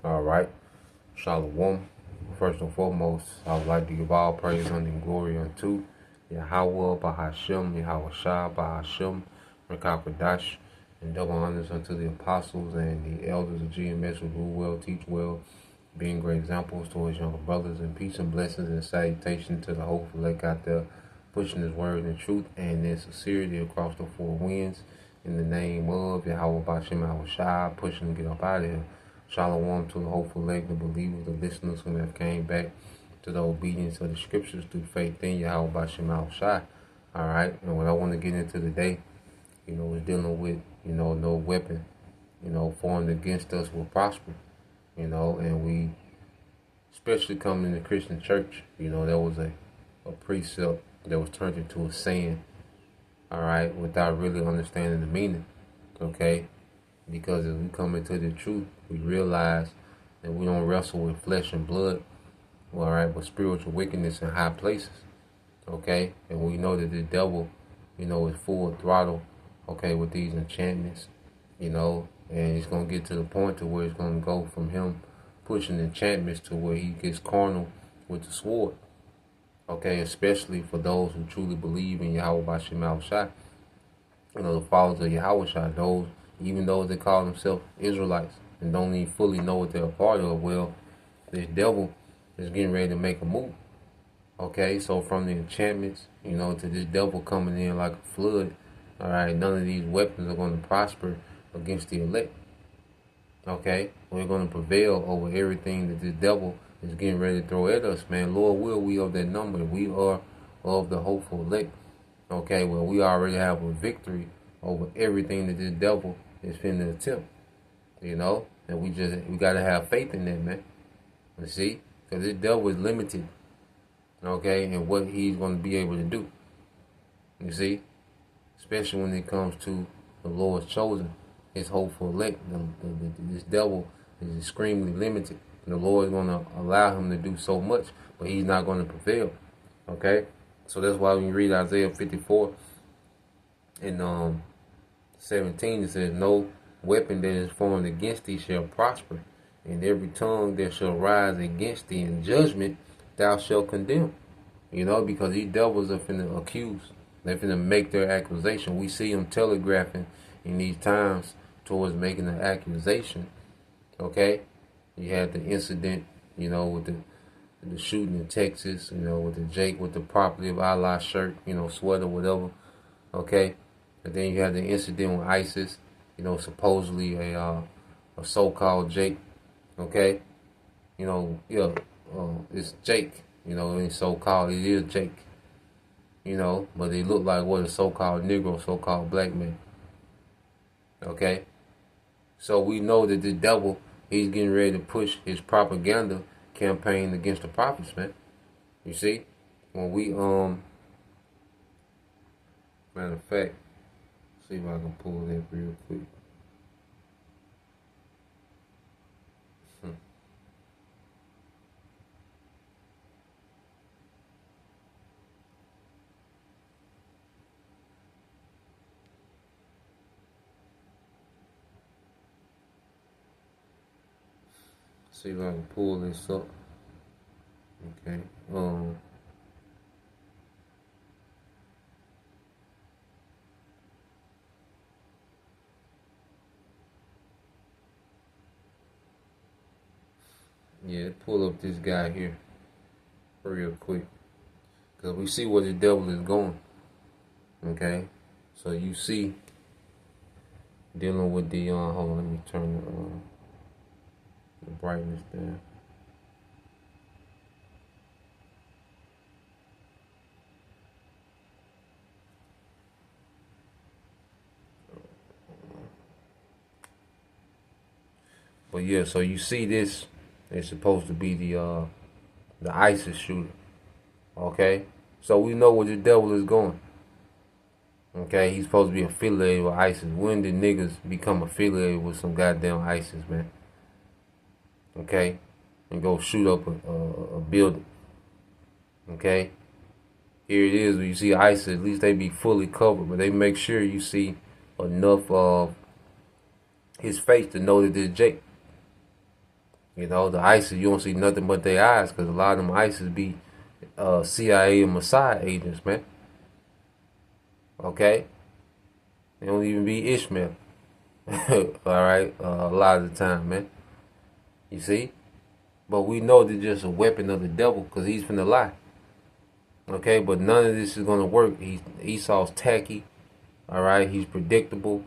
All right. Shalom. First and foremost, I would like to give all praise and glory unto Yahweh Bahashem, Yahweh Shah Bahashem, Rekakadash, and double honors unto the apostles and the elders of GMS who rule well, teach well, being great examples to his younger brothers, and peace and blessings and salutation to the hopeful elect out there, pushing his word in truth and in sincerity across the four winds. In the name of Yahweh Bashem Yahweh Shai, pushing to get up out of here. Shalom to the hopeful elect, the believers, the listeners who have came back to the obedience of the scriptures through faith in Yahweh Bashem Yahweh Shai. All right, and what I want to get into today, is dealing with, no weapon, formed against us will prosper, and we, especially coming in the Christian church, there was a precept that was turned into a saying, all right, without really understanding the meaning, okay? Because as we come into the truth, we realize that we don't wrestle with flesh and blood, all right, but spiritual wickedness in high places, okay? And we know that the devil, is full throttle, okay, with these enchantments, and it's going to get to the point to where it's going to go from him pushing enchantments to where he gets carnal with the sword. Okay, especially for those who truly believe in Yahweh Bashem Yahweh Shai, the followers of Yahweh Shai, those, even those that call themselves Israelites and don't even fully know what they're a part of. Well, this devil is getting ready to make a move. Okay, so from the enchantments, to this devil coming in like a flood, all right, none of these weapons are going to prosper against the elect. Okay, we're going to prevail over everything that this devil is getting ready to throw at us, man. Lord will, we of that number. We are of the hopeful elect. Okay, well, we already have a victory over everything that this devil is finna attempt. And we got to have faith in that, man. You see? Because this devil is limited, okay, in what he's going to be able to do. You see? Especially when it comes to the Lord's chosen, his hopeful elect. This devil is extremely limited. The Lord is going to allow him to do so much, but he's not going to prevail. Okay? So that's why when you read Isaiah 54 and 17, it says, no weapon that is formed against thee shall prosper, and every tongue that shall rise against thee in judgment thou shalt condemn. Because these devils are finna accuse. They're finna make their accusation. We see them telegraphing in these times towards making an accusation. Okay? You had the incident, with the shooting in Texas, with the Jake with the property of Allah shirt, sweater, whatever. Okay? And then you had the incident with ISIS, supposedly a so-called Jake. Okay? It's Jake. It's so-called, it is Jake. But they look like what a so-called Negro, so-called black man. Okay? So we know that the devil, he's getting ready to push his propaganda campaign against the prophets, man. You see? When we, matter of fact, see if I can pull that real quick. See if I can pull this up. Okay. Yeah, pull up this guy here real quick. Because we see where the devil is going. Okay? So you see, dealing with the, hold on, let me turn the brightness down. But yeah, so you see this, it's supposed to be the ISIS shooter. Okay? So we know where the devil is going. Okay, he's supposed to be affiliated with ISIS. When did niggas become affiliated with some goddamn ISIS, man? Okay? And go shoot up a building. Okay? Here it is, when you see ISIS, at least they be fully covered, but they make sure you see enough of his face to know that it's Jake. You know, the ISIS, you don't see nothing but their eyes, because a lot of them ISIS be CIA and Mossad agents, man. Okay? They don't even be Ishmael. Alright? A lot of the time, man. You see? But we know they're just a weapon of the devil, because he's finna lie. Okay? But none of this is going to work. Esau's tacky. Alright? He's predictable.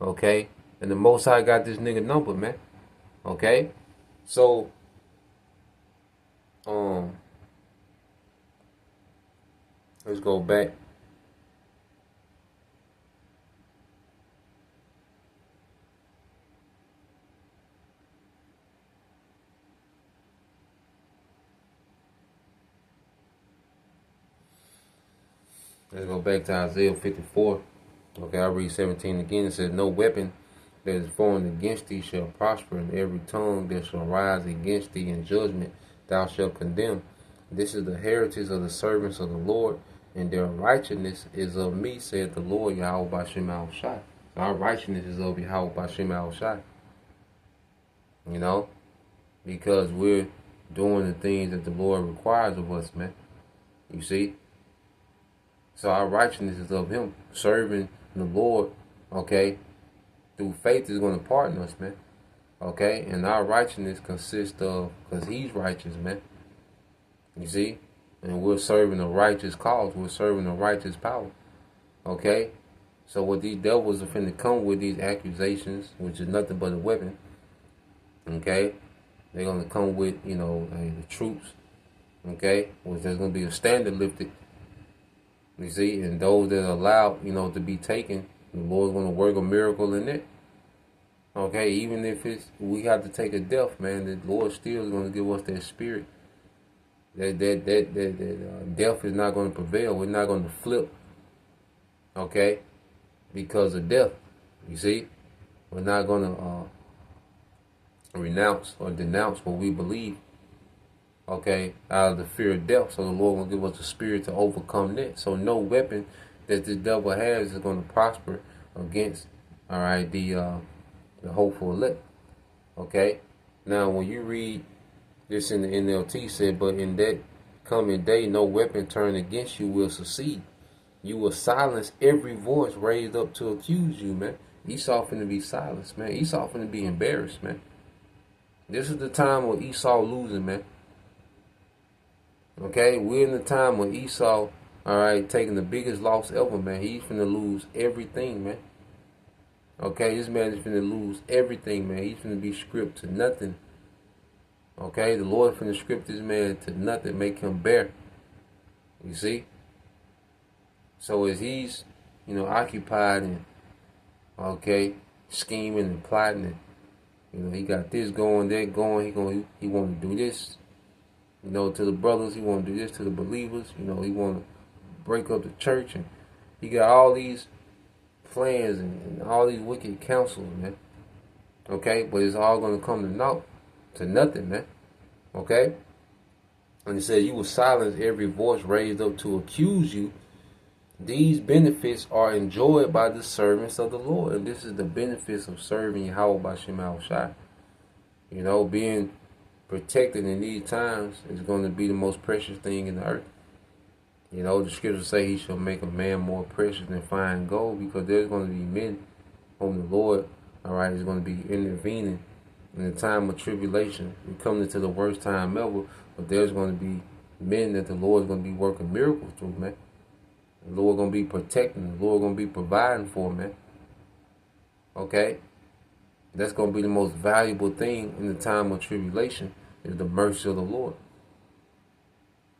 Okay? And the Most High got this nigga number, man. Okay? So, let's go back. Let's go back to Isaiah 54. Okay, I'll read 17 again. It says, no weapon that is formed against thee shall prosper, and every tongue that shall rise against thee in judgment thou shalt condemn. This is the heritage of the servants of the Lord, and their righteousness is of me, said the Lord, Yahweh B'Shem Al-Shai. Our righteousness is of Yahweh B'Shem Al-Shai. You know, because we're doing the things that the Lord requires of us, man. You see? So our righteousness is of him. Serving the Lord, okay, through faith is going to pardon us, man. Okay? And our righteousness consists of, because he's righteous, man. You see? And we're serving a righteous cause. We're serving a righteous power. Okay? So what these devils are finna come with, these accusations, which is nothing but a weapon. Okay? They're going to come with, you know, the troops. Okay? Which there's going to be a standard lifted. You see? And those that are allowed, you know, to be taken, the Lord's going to work a miracle in it. Okay? Even if we have to take a death, man, the Lord still is going to give us that spirit. That death is not going to prevail. We're not going to flip. Okay? Because of death. You see? We're not going to renounce or denounce what we believe, okay, out of the fear of death. So the Lord will give us the spirit to overcome that. So no weapon that the devil has is going to prosper against, all right, the hopeful elect. Okay? Now, when you read this in the NLT, said, but in that coming day, no weapon turned against you will succeed. You will silence every voice raised up to accuse you, man. Esau finna be silenced, man. Esau finna be embarrassed, man. This is the time where Esau losing, man. Okay, we're in the time when Esau, all right, taking the biggest loss ever, man. He's finna lose everything, man. Okay, this man is finna lose everything, man. He's finna be stripped to nothing. Okay, the Lord finna strip this man to nothing, make him bare. You see? So as he's, you know, occupied and, okay, scheming and plotting and, you know, he got this going, that going. He want to do this, you know, to the brothers. He want to do this to the believers. You know, he want to break up the church, and he got all these plans and all these wicked counsels, man. Okay, but it's all going to come to naught, to nothing, man. Okay, and he said, "You will silence every voice raised up to accuse you. These benefits are enjoyed by the servants of the Lord." And this is the benefits of serving Yahweh B'Shem Al-Shai. You know, being protected in these times is going to be the most precious thing in the earth. You know, the scriptures say he shall make a man more precious than fine gold, because there's going to be men whom the Lord, all right, is going to be intervening in the time of tribulation. We're coming into the worst time ever, but there's going to be men that the Lord is going to be working miracles through, man. The Lord going to be protecting. The Lord going to be providing for, man. Okay? That's going to be the most valuable thing in the time of tribulation, is the mercy of the Lord.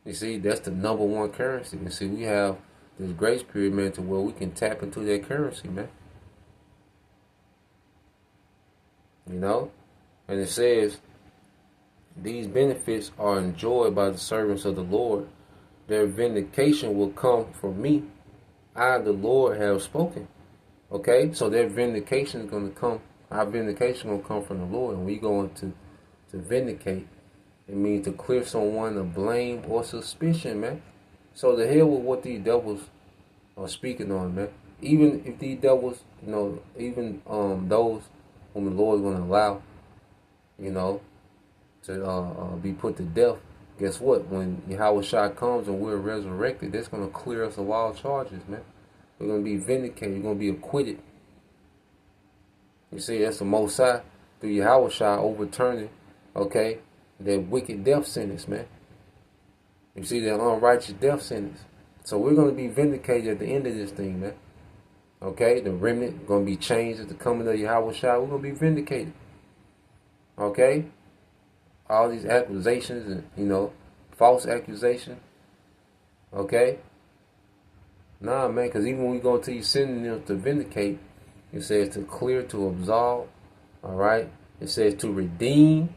You see, that's the number one currency. And see, we have this grace period, man, to where we can tap into that currency, man. You know? And it says, these benefits are enjoyed by the servants of the Lord. Their vindication will come from me. I, the Lord, have spoken. Okay? So their vindication is going to come. Our vindication will come from the Lord. And we going to vindicate. It means to clear someone of blame or suspicion, man. So the hell with what these devils are speaking on, man. Even if these devils, you know, even those whom the Lord is going to allow, you know, be put to death, guess what? When Yahweh Shai comes and we're resurrected, that's going to clear us of all charges, man. We're going to be vindicated. We're going to be acquitted. You see, that's the Most High through Yahweh Shai overturning, okay, that wicked death sentence, man. You see, that unrighteous death sentence. So we're going to be vindicated at the end of this thing, man. Okay, the remnant going to be changed at the coming of Yahweh Shai. We're going to be vindicated. Okay, all these accusations and, you know, false accusation. Okay, nah, man, because even when we go to these synonyms to vindicate, it says to clear, to absolve. All right, it says to redeem.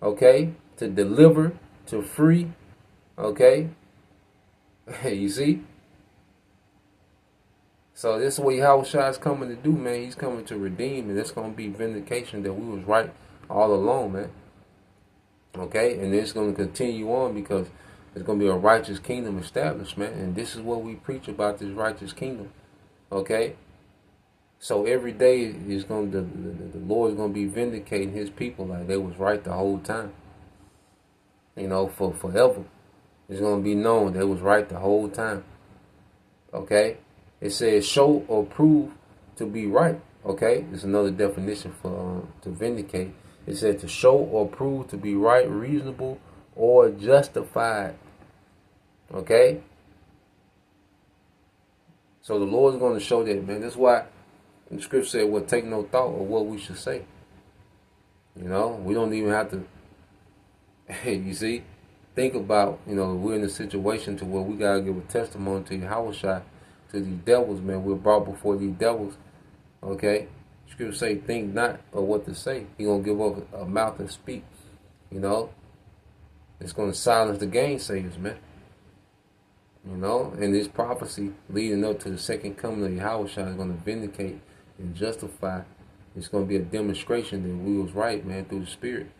Okay, to deliver, to free. Okay, you see. So this is what Yahweh Shai is coming to do, man. He's coming to redeem, and it's going to be vindication that we was right all along, man. Okay, and it's going to continue on because there's going to be a righteous kingdom established, man. And this is what we preach about, this righteous kingdom. Okay, so every day is going to the Lord is going to be vindicating His people like they was right the whole time. You know, for forever, it's going to be known they was right the whole time. Okay. It says show or prove to be right. Okay, it's another definition for to vindicate. It said to show or prove to be right, reasonable, or justified. Okay. So the Lord is going to show that, man. That's why the scripture said, "Well, take no thought of what we should say." You know, we don't even have to. You see, think about, you know, we're in a situation to where we gotta give a testimony to Yahweh Shai. To these devils, man, we're brought before these devils. Okay, scripture say, think not of what to say. He gonna give us a mouth and speak. You know, it's gonna silence the gainsayers, man. You know, and this prophecy leading up to the second coming of Yahweh Shai is gonna vindicate and justify. It's gonna be a demonstration that we was right, man, through the Spirit.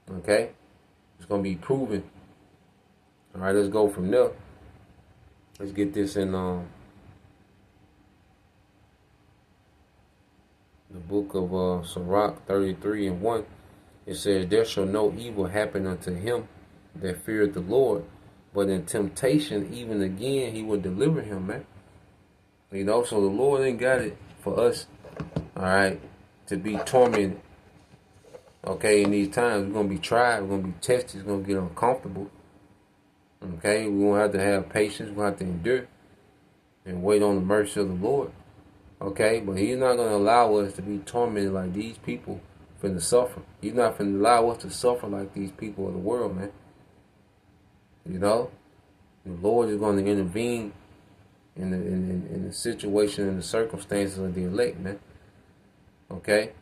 Okay, it's gonna be proven. All right, let's go from there. Let's get this in the book of Sirach 33:1. It says, "There shall no evil happen unto him that feareth the Lord, but in temptation even again He will deliver him," man. You know, so the Lord ain't got it for us, all right, to be tormented. Okay, in these times we're gonna be tried, we're gonna be tested, it's gonna get uncomfortable. Okay, we're going to have patience, we're going to have to endure and wait on the mercy of the Lord. Okay, but He's not going to allow us to be tormented like these people finna suffer. He's not finna allow us to suffer like these people of the world, man. You know, the Lord is going to intervene in the situation and the circumstances of the elect, man. Okay,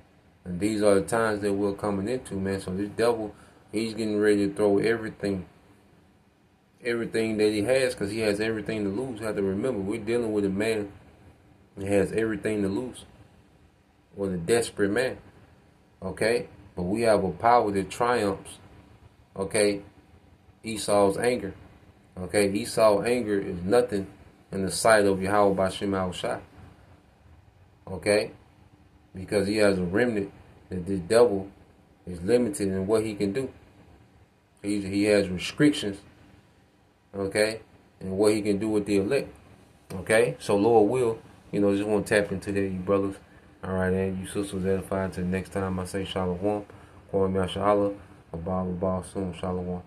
and these are the times that we're coming into, man. So this devil, he's getting ready to throw everything that he has, because he has everything to lose. You have to remember, we're dealing with a man that has everything to lose, with a desperate man. Okay, but we have a power that triumphs. Okay, Esau's anger. Okay, Esau's anger is nothing in the sight of Yahweh B'Shem Al-Shai. Okay, because he has a remnant that this devil is limited in what he can do. He has restrictions. Okay, and what he can do with the elect. Okay, so Lord will, you know, just want to tap into that, you brothers. All right, and you sisters edified. Until next time, I say Shalom. Kwame Yashala. Abba soon. Shalom.